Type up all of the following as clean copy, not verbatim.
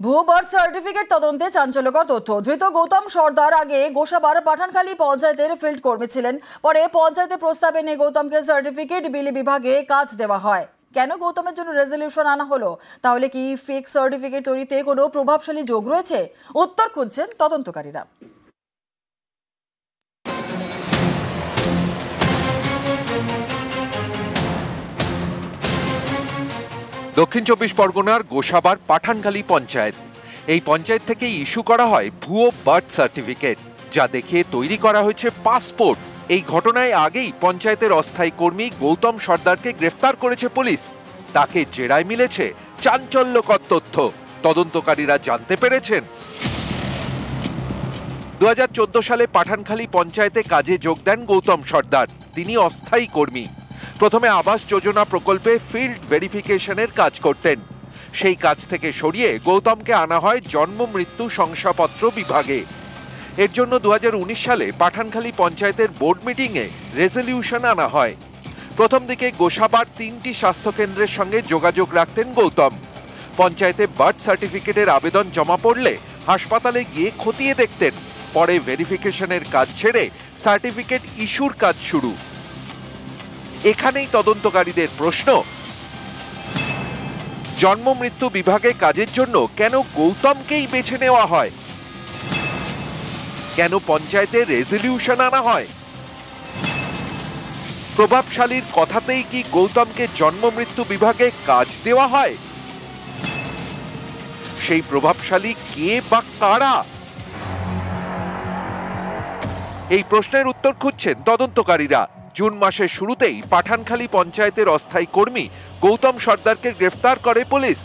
ভুয়ো birth certificate তদন্তে চাঞ্চল্যকর তথ্য। ধৃত গৌতম সর্দার আগে গোসাবার পাঠানখালী পঞ্চায়েতের ফিল্ড কর্মী ছিলেন। পরে পঞ্চায়েতে প্রস্তাব এনে গৌতমকে সার্টিফিকেট বিলি বিভাগে কাজ দেওয়া হয়। কেন গৌতমের জন্য রেজলিউশন আনা হলো? তাহলে কি ফেক সার্টিফিকেট তৈরিতে কোনো প্রভাবশালী যোগ রয়েছে? উত্তর খুঁজছেন তদন্তকারীরা। দক্ষিণ চব্বিশ পরগনার গোসাবার পাঠানখালী পঞ্চায়েত। এই পঞ্চায়েত থেকে ইস্যু করা হয় ভুয়ো বার্থ সার্টিফিকেট, যা দেখিয়ে তৈরি করা হয়েছে পাসপোর্ট। এই ঘটনায় আগেই পঞ্চায়েতের অস্থায়ী কর্মী গৌতম সর্দারকে গ্রেফতার করেছে পুলিশ। তাকে জেরায় মিলেছে চাঞ্চল্যকর তথ্য। তদন্তকারীরা জানতে পেরেছেন 2014 সালে পাঠানখালী পঞ্চায়েতে কাজে যোগ দেন গৌতম সর্দার। তিনি অস্থায়ী কর্মী। প্রথমে আবাস যোজনা প্রকল্পে ফিল্ড ভেরিফিকেশনের কাজ করতেন। সেই কাজ থেকে সরিয়ে গৌতমকে আনা হয় জন্ম মৃত্যু শংসাপত্র বিভাগে। এর জন্য 2019 সালে পাঠানখালী পঞ্চায়েতের বোর্ড মিটিংয়ে রেজলিউশন আনা হয়। প্রথম দিকে গোসাবার 3টি স্বাস্থ্যকেন্দ্রের সঙ্গে যোগাযোগ রাখতেন গৌতম। পঞ্চায়েতে বার্থ সার্টিফিকেটের আবেদন জমা পড়লে হাসপাতালে গিয়ে খতিয়ে দেখতেন। পরে ভেরিফিকেশনের কাজ ছেড়ে সার্টিফিকেট ইস্যুর কাজ শুরু। এখানেই তদন্তকারীদের প্রশ্ন, জন্ম মৃত্যু বিভাগে কাজের জন্য কেন গৌতমকেই বেছে নেওয়া হয়? কেন পঞ্চায়েতে রেজলিউশন আনা হয়? প্রভাবশালীর কথাতেই কি গৌতমকে জন্ম মৃত্যু বিভাগে কাজ দেওয়া হয়? সেই প্রভাবশালী কে বা কারা? এই প্রশ্নের উত্তর খুঁজছেন তদন্তকারীরা। জুন মাসের শুরুতেই পাঠানখালী পঞ্চায়েতের অস্থায়ী কর্মী গৌতম সর্দারকে গ্রেফতার করে পুলিশ।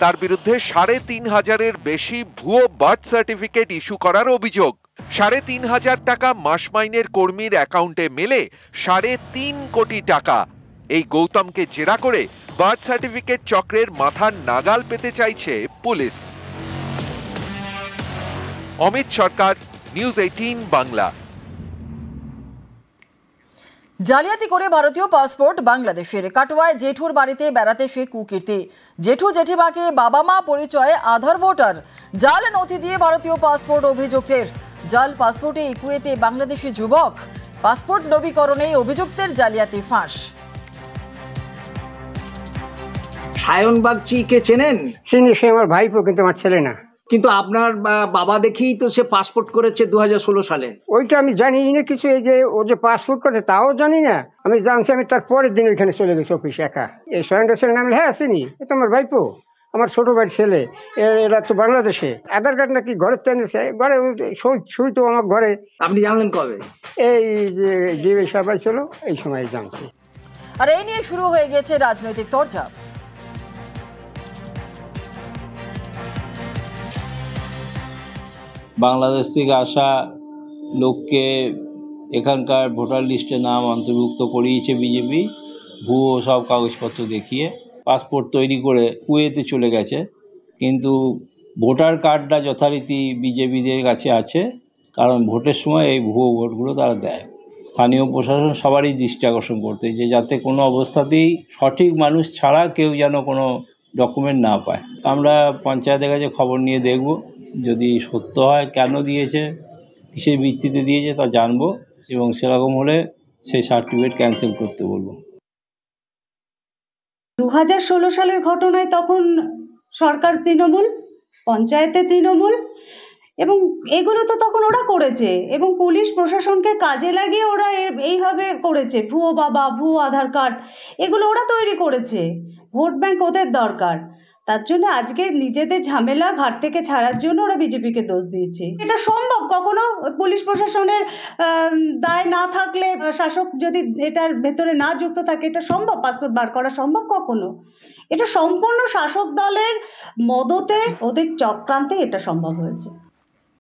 তার বিরুদ্ধে ৩৫০০-এর বেশি ভুয়ো বার্থ সার্টিফিকেট ইস্যু করার অভিযোগ। ৩৫০০ টাকা মাস মাইনের কর্মীর অ্যাকাউন্টে মেলে ৩.৫ কোটি টাকা। এই গৌতমকে জেরা করে বার্থ সার্টিফিকেট চক্রের মাথার নাগাল পেতে চাইছে পুলিশ। অমিত সরকার, নিউজ 18 বাংলা। জালিয়াতি করে ভারতীয় পাসপোর্ট বাংলাদেশের। কাটোয়ায় জেঠুর বাড়িতে বেড়াতে সে কুকীর্তি। জেঠু জেঠিমাকে বাবা মা পরিচয়ে আধার ভোটার। জাল নথি দিয়ে ভারতীয় পাসপোর্ট অভিযুক্তের। জাল পাসপোর্টে কুয়েতে বাংলাদেশি যুবক। পাসপোর্ট নবীকরণে অভিযুক্তের জালিয়াতি ফাঁস। সায়ন বাগচিকে চেনেন? চিনি, সে আমার ভাইপো, কিন্তু আমার ছেলে না। কিন্তু আপনার বাবা দেখেই তো সে পাসপোর্ট করেছে 2016 সালে। ওইটা আমি জানি না কিছু। এই যে ও যে পাসপোর্ট করছে তাও জানি না। আমি জানছি আমি তার পরের দিন ওইখানে চলে গেছি অফিস একা। এই সরেন্ডার ছেলে নাম, হ্যাঁ চিনি, এটা আমার ভাইপো, আমার ছোট ভাইয়ের ছেলে। এরা তো বাংলাদেশে। আধার কার্ড নাকি ঘরে তেনেছে, ঘরে শুই তো আমার ঘরে। আপনি জানলেন কবে? এই যে ডিএ সবাই ছিল এই সময় জানছি। আর এই নিয়ে শুরু হয়ে গেছে রাজনৈতিক চর্চা। বাংলাদেশ থেকে আসা লোককে এখানকার ভোটার লিস্টে নাম অন্তর্ভুক্ত করিয়েছে বিজেপি। ভুয়ো সব কাগজপত্র দেখিয়ে পাসপোর্ট তৈরি করে কুয়েতে চলে গেছে। কিন্তু ভোটার কার্ডটা যথারীতি বিজেপিদের কাছে আছে, কারণ ভোটের সময় এই ভুয়ো ভোটগুলো তারা দেয়। স্থানীয় প্রশাসন সবারই দৃষ্টি আকর্ষণ করতে, যে যাতে কোনো অবস্থাতেই সঠিক মানুষ ছাড়া কেউ যেন কোনো ডকুমেন্ট না পায়। আমরা পঞ্চায়েতের কাছে খবর নিয়ে দেখব, যদি সত্য হয় কেন দিয়েছে, কিসের ভিত্তিতে দিয়েছে তা জানবো, এবং সেরকম হলে সেই সার্টিফিকেট ক্যান্সেল করতে বলবো। 2016 সালের ঘটনায় তখন সরকার তৃণমূল, পঞ্চায়েতে তৃণমূল, এবং এগুলো তো তখন ওরা করেছে, এবং পুলিশ প্রশাসনকে কাজে লাগিয়ে ওরা এইভাবে করেছে। ভুয়ো বাবা, ভুয়ো আধার কার্ড, এগুলো ওরা তৈরি করেছে। ভোট ব্যাংক ওদের দরকার, তার জন্য আজকে নিজেদের ঝামেলা ঘাট থেকে ছাড়ার জন্য ওরা বিজেপিকে দোষ দিয়েছে। এটা সম্ভব কখনো? পুলিশ প্রশাসনের দায় না থাকলে, শাসক যদি এটার ভেতরে না যুক্ত থাকে, এটা সম্ভব? পাসপোর্ট বার করা সম্ভব কখনো? এটা সম্পূর্ণ শাসক দলের মদতে, ওদের চক্রান্তে এটা সম্ভব হয়েছে।